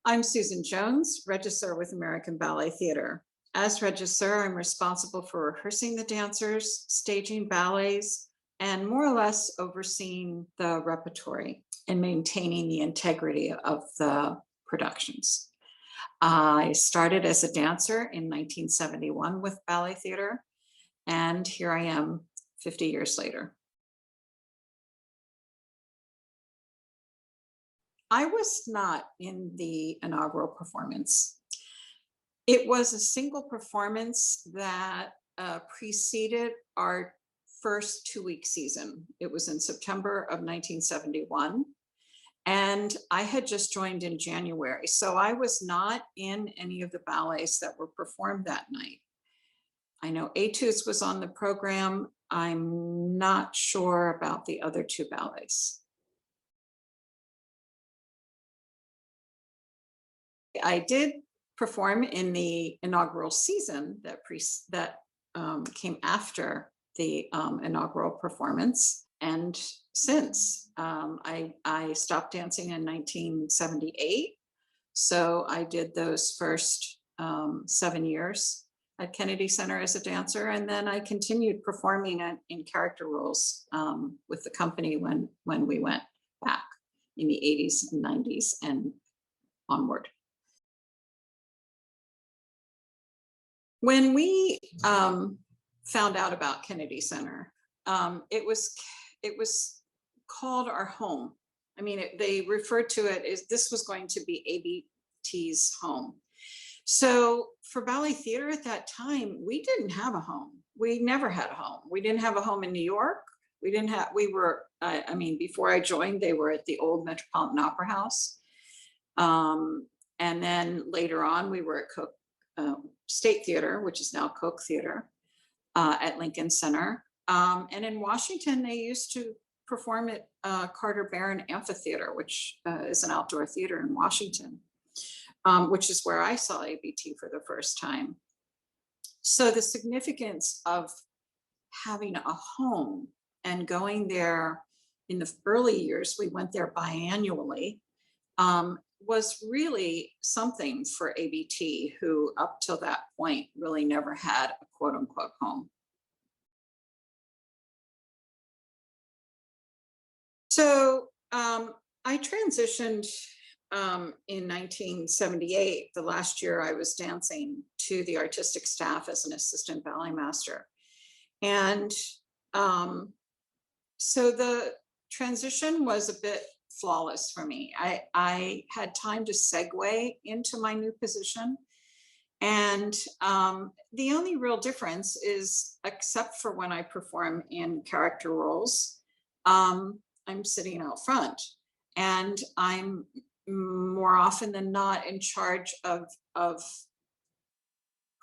I'm Susan Jones, Regisseur with American Ballet Theatre. As Regisseur, I'm responsible for rehearsing the dancers, staging ballets, and more or less overseeing the repertory and maintaining the integrity of the productions. I started as a dancer in 1971 with ballet theater, and here I am 50 years later. I was not in the inaugural performance. It was a single performance that preceded our first 2-week season. It was in September of 1971. And I had just joined in January. So I was not in any of the ballets that were performed that night. I know Etudes was on the program. I'm not sure about the other two ballets. I did perform in the inaugural season that came after the inaugural performance. And since I stopped dancing in 1978. So I did those first 7 years at Kennedy Center as a dancer. And then I continued performing in character roles with the company when we went back in the 80s and 90s and onward. When we found out about Kennedy Center, it was called our home. I mean, they referred to it as this was going to be ABT's home. So for ballet theater at that time, we didn't have a home. We never had a home. We didn't have a home in New York. I mean, before I joined, they were at the old Metropolitan Opera House. And then later on, we were at Cook State Theater, which is now Koch Theater, at Lincoln Center. And in Washington, they used to perform at Carter Barron Amphitheater, which is an outdoor theater in Washington, which is where I saw ABT for the first time. So the significance of having a home and going there in the early years, we went there biannually, was really something for ABT, who up till that point really never had a quote unquote home. So I transitioned in 1978, the last year I was dancing, to the artistic staff as an assistant ballet master. And so the transition was a bit flawless for me. I had time to segue into my new position. And the only real difference is, except for when I perform in character roles, I'm sitting out front, and I'm more often than not in charge of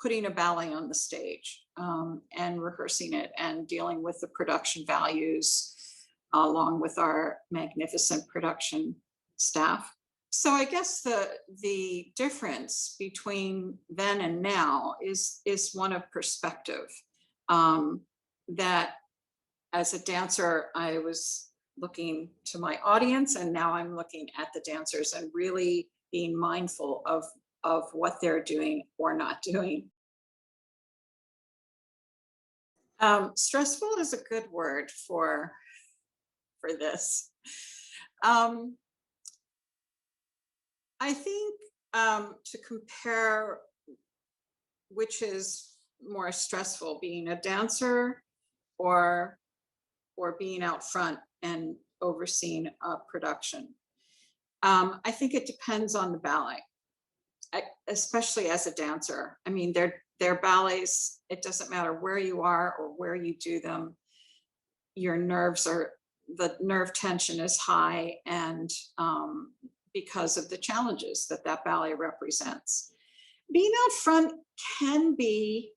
putting a ballet on the stage and rehearsing it and dealing with the production values along with our magnificent production staff. So I guess the difference between then and now is one of perspective. That as a dancer, I was looking to my audience, and now I'm looking at the dancers and really being mindful of what they're doing or not doing. Stressful is a good word for this. I think to compare which is more stressful, being a dancer or being out front and overseeing a production. I think it depends on the ballet, especially as a dancer. I mean, they're ballets. It doesn't matter where you are or where you do them. The nerve tension is high, and because of the challenges that ballet represents. Being out front can be,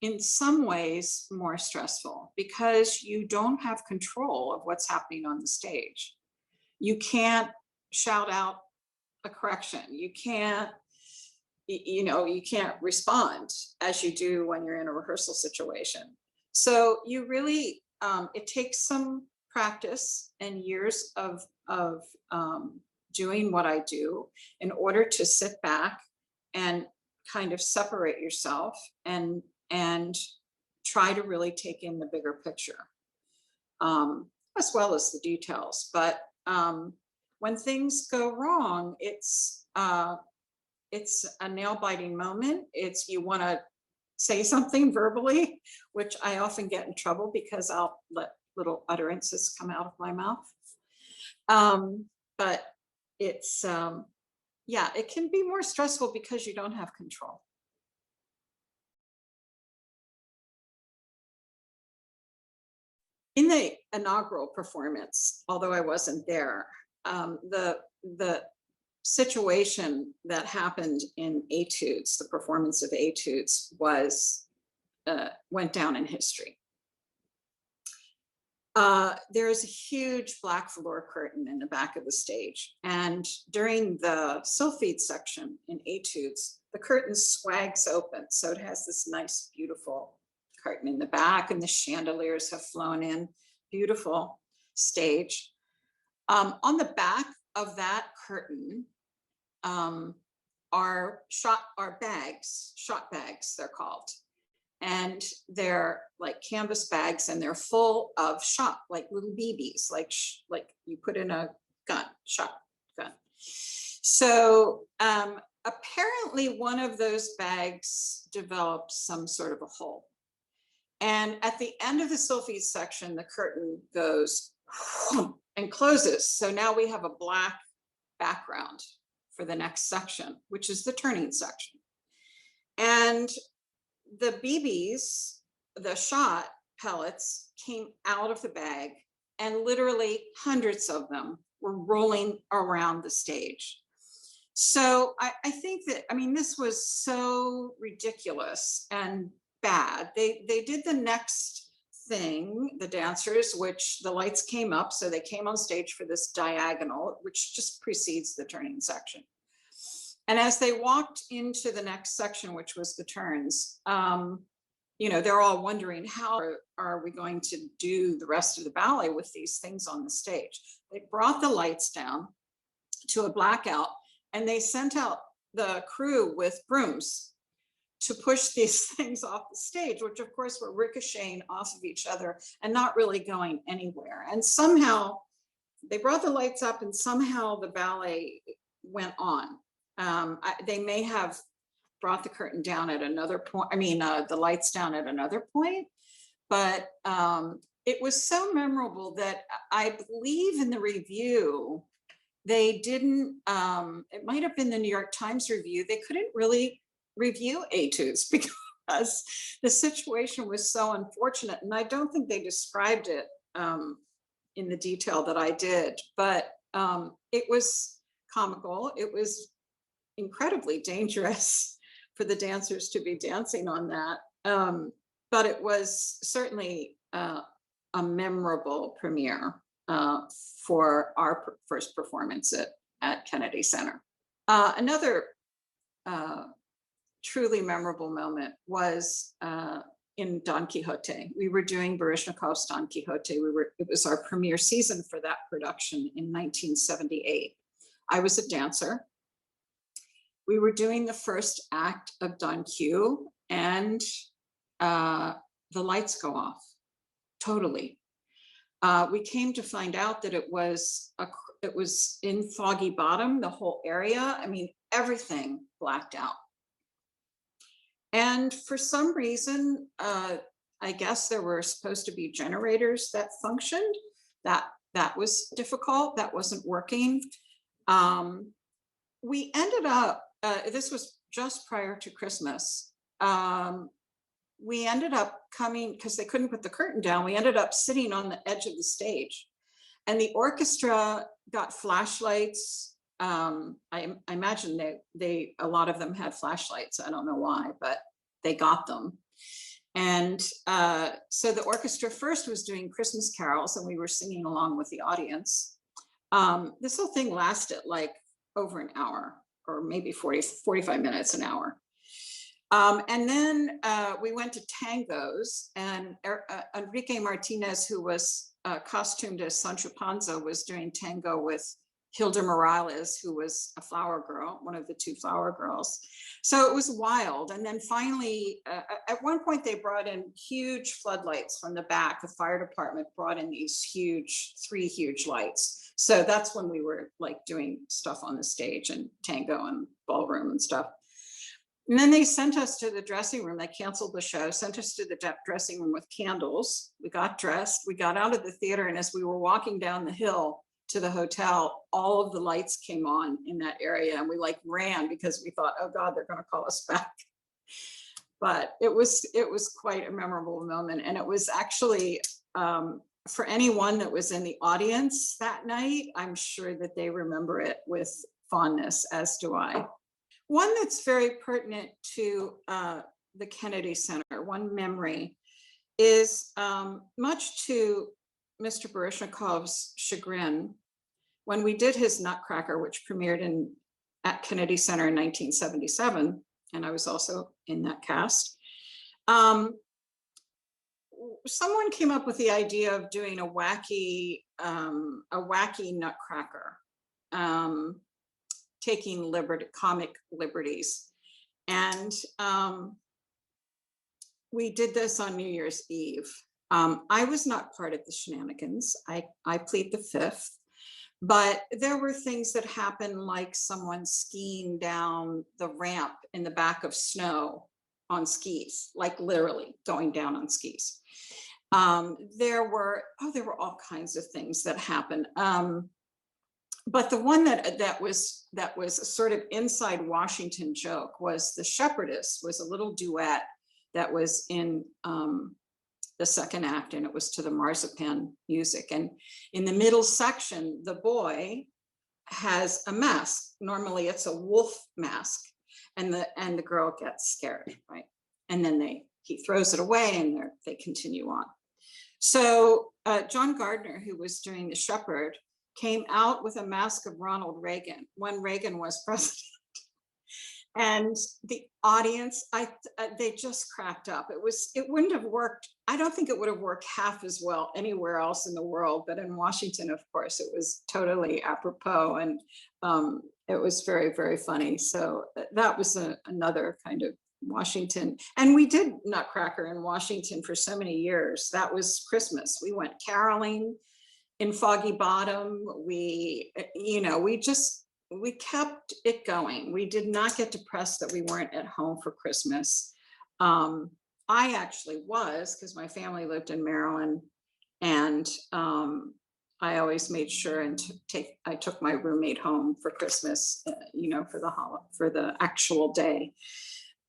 in some ways, more stressful because you don't have control of what's happening on the stage. You can't shout out a correction. You can't respond as you do when you're in a rehearsal situation. So you really, it takes some practice and years of doing what I do in order to sit back and kind of separate yourself and try to really take in the bigger picture, as well as the details. But when things go wrong, it's a nail-biting moment. It's, you want to say something verbally, which I often get in trouble because I'll let little utterances come out of my mouth. But it's, yeah, it can be more stressful because you don't have control. In the inaugural performance, although I wasn't there, the situation that happened in Etudes, the performance of Etudes, was went down in history. There's a huge black velour curtain in the back of the stage, and during the Sylphide section in Etudes, the curtain swags open, so it has this nice, beautiful curtain in the back, and the chandeliers have flown in. Beautiful stage. On the back of that curtain are bags, shot bags, they're called. And they're like canvas bags, and they're full of shot, like little BBs, like you put in a gun, shotgun. So apparently one of those bags developed some sort of a hole. And at the end of the Sylphide section, the curtain goes and closes. So now we have a black background for the next section, which is the turning section. And the BBs, the shot pellets, came out of the bag, and literally hundreds of them were rolling around the stage. So I think that, I mean, this was so ridiculous and bad. They did the next thing, the dancers, which the lights came up, so they came on stage for this diagonal, which just precedes the turning section. And as they walked into the next section, which was the turns, you know, they're all wondering, how are we going to do the rest of the ballet with these things on the stage? They brought the lights down to a blackout, and they sent out the crew with brooms to push these things off the stage, which of course were ricocheting off of each other and not really going anywhere. And somehow they brought the lights up, and somehow the ballet went on. They may have brought the curtain down at another point, I mean, the lights down at another point, but it was so memorable that I believe in the review, they didn't, it might have been the New York Times review, they couldn't really review Etudes because the situation was so unfortunate. And I don't think they described it in the detail that I did, but it was comical. It was incredibly dangerous for the dancers to be dancing on that. But it was certainly a memorable premiere for our first performance at Kennedy Center. Another truly memorable moment was in Don Quixote. We were doing Baryshnikov's Don Quixote. It was our premiere season for that production in 1978. I was a dancer. We were doing the first act of Don Q, and the lights go off totally. We came to find out that it was in Foggy Bottom, the whole area. I mean, everything blacked out. And for some reason, I guess there were supposed to be generators that functioned. That was difficult. That wasn't working. We ended up, this was just prior to Christmas. We ended up coming, because they couldn't put the curtain down, we ended up sitting on the edge of the stage. And the orchestra got flashlights. I imagine a lot of them had flashlights. I don't know why, but they got them. And so the orchestra first was doing Christmas carols, and we were singing along with the audience. This whole thing lasted like over an hour, or maybe 45 minutes, an hour. And then we went to tangos, and Enrique Martinez, who was costumed as Sancho Panza, was doing tango with Hilda Morales, who was a flower girl, one of the two flower girls. So it was wild. And then finally, at one point, they brought in huge floodlights from the back. The fire department brought in these three huge lights. So that's when we were like doing stuff on the stage and tango and ballroom and stuff. And then they sent us to the dressing room. They canceled the show, sent us to the dressing room with candles. We got dressed, we got out of the theater. And as we were walking down the hill to the hotel, all of the lights came on in that area. And we like ran because we thought, oh God, they're going to call us back. But it was quite a memorable moment. And it was actually, for anyone that was in the audience that night, I'm sure that they remember it with fondness, as do I. One that's very pertinent to the Kennedy Center, one memory, is much to Mr. Baryshnikov's chagrin, when we did his Nutcracker, which premiered at Kennedy Center in 1977, and I was also in that cast. Someone came up with the idea of doing a wacky Nutcracker, taking comic liberties. And we did this on New Year's Eve. I was not part of the shenanigans. I plead the fifth, but there were things that happened, like someone skiing down the ramp in the back of snow on skis, like literally going down on skis. There were all kinds of things that happened. But the one that was a sort of inside Washington joke was the Shepherdess was a little duet that was in the second act, and it was to the marzipan music. And in the middle section, the boy has a mask. Normally it's a wolf mask, and the girl gets scared, right? And then he throws it away, and they continue on. So John Gardner, who was doing the shepherd, came out with a mask of Ronald Reagan when Reagan was president. And the audience, they just cracked up. It wouldn't have worked. I don't think it would have worked half as well anywhere else in the world, but in Washington, of course, it was totally apropos, and it was very, very funny. So that was another kind of Washington. And we did Nutcracker in Washington for so many years. That was Christmas. We went caroling in Foggy Bottom. We kept it going. We did not get depressed that we weren't at home for Christmas. I actually was, because my family lived in Maryland, and I always made sure I took my roommate home for Christmas, for the actual day.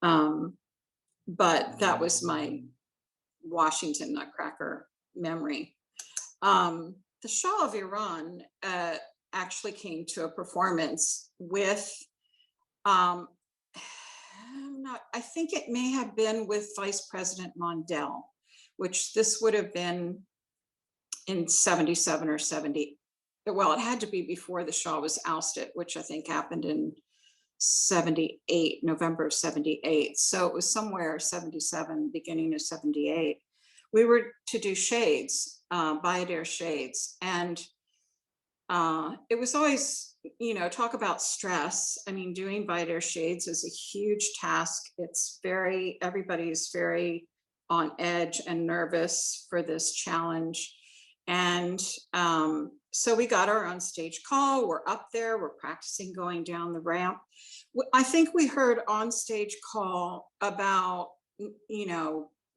But that was my Washington Nutcracker memory. The Shah of Iran actually came to a performance with, I think it may have been with Vice President Mondale, which this would have been in 77 or 70. Well, it had to be before the Shah was ousted, which I think happened in 78, November of 78. So it was somewhere 77, beginning of 78. We were to do shades, Bayadere shades. And it was always, talk about stress. I mean, doing Bayadere shades is a huge task. Everybody's very on edge and nervous for this challenge. And so we got our own stage call. We're up there, we're practicing going down the ramp. I think we heard on stage call about,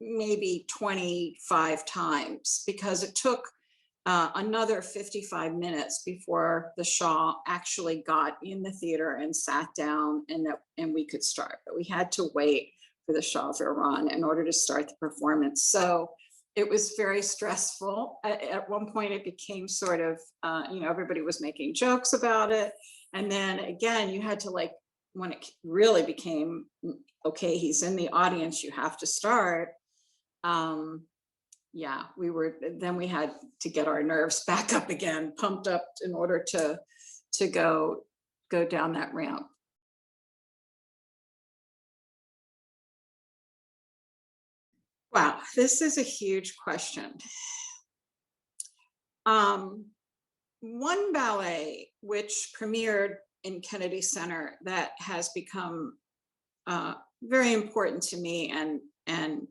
maybe 25 times, because it took another 55 minutes before the Shah actually got in the theater and sat down, and we could start. But we had to wait for the Shah of Iran in order to start the performance. So it was very stressful. At one point, it became sort of, everybody was making jokes about it. And then again, you had to, when it really became, okay, he's in the audience, you have to start. Then we had to get our nerves back up again, pumped up in order to go down that ramp. Wow, this is a huge question. one ballet which premiered in Kennedy Center that has become very important to me and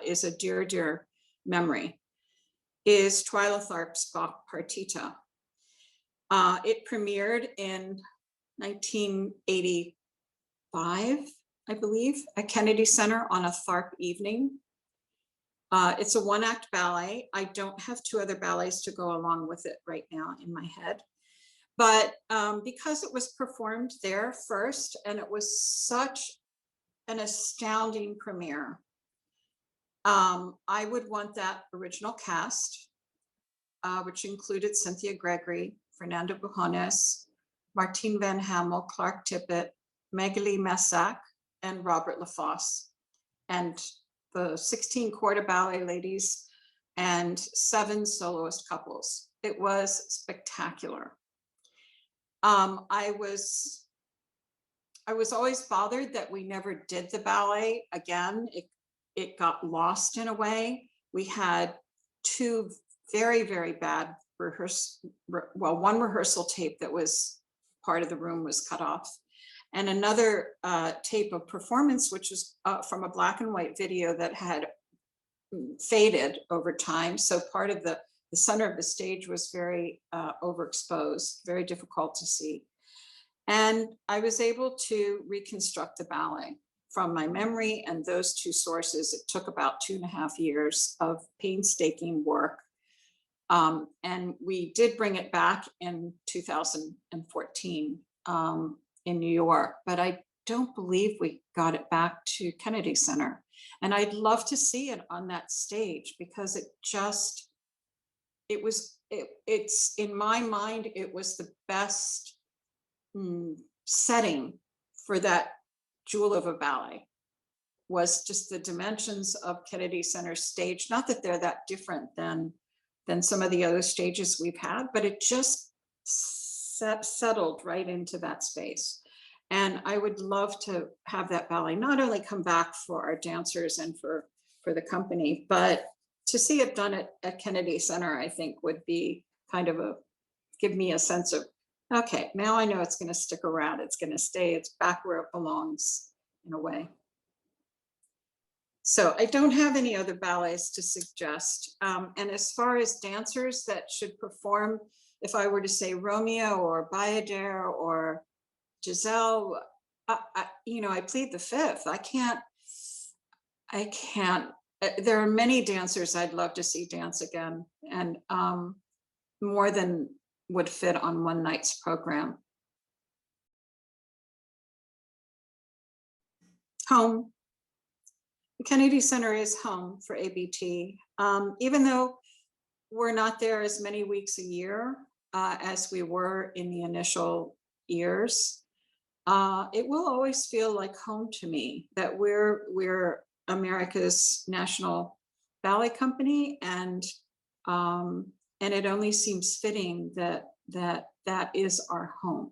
is a dear, dear memory is Twyla Tharp's Bach Partita. It premiered in 1985, I believe, at Kennedy Center on a Tharp evening. It's a one-act ballet. I don't have two other ballets to go along with it right now in my head. But because it was performed there first, and it was such an astounding premiere, I would want that original cast, which included Cynthia Gregory, Fernando Bujones, Martine Van Hamel, Clark Tippett, Magali Massac, and Robert LaFosse, and the 16 quarter ballet ladies and 7 soloist couples. It was spectacular. I was always bothered that we never did the ballet again. It got lost in a way. We had 2 very, very bad one rehearsal tape that was part of the room was cut off, and another tape of performance, which was from a black and white video that had faded over time. So part of the center of the stage was very overexposed, very difficult to see. And I was able to reconstruct the ballet from my memory and those 2 sources. It took about 2.5 years of painstaking work. And we did bring it back in 2014 in New York, but I don't believe we got it back to Kennedy Center. And I'd love to see it on that stage because it's in my mind, it was the best setting for that jewel of a ballet, was just the dimensions of Kennedy Center stage. Not that they're that different than some of the other stages we've had, but it just settled right into that space. And I would love to have that ballet not only come back for our dancers and for the company, but to see it done at Kennedy Center, I think would be kind of give me a sense of, okay, now I know it's going to stick around. It's going to stay. It's back where it belongs in a way. So I don't have any other ballets to suggest. And as far as dancers that should perform, if I were to say Romeo or Bayadere or Giselle, I plead the fifth. I can't. There are many dancers I'd love to see dance again, and more than would fit on one night's program. Home. The Kennedy Center is home for ABT. Even though we're not there as many weeks a year as we were in the initial years, it will always feel like home to me, that we're America's national ballet company, and it only seems fitting that is our home.